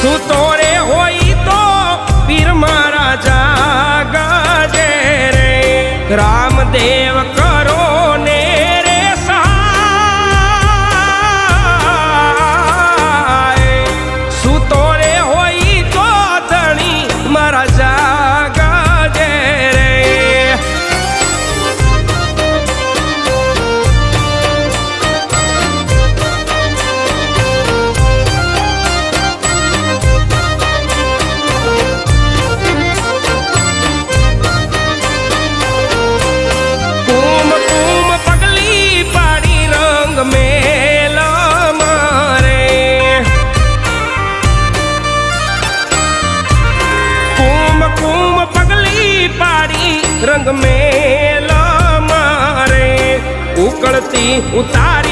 સૂતો રે હોય તો પીર મારા જાગજે રે રામદેવ કરો ને રે સહાય સૂતો રે હોય તો ધણી મારા જાગજે રે रंग में मारे उकड़ती उतार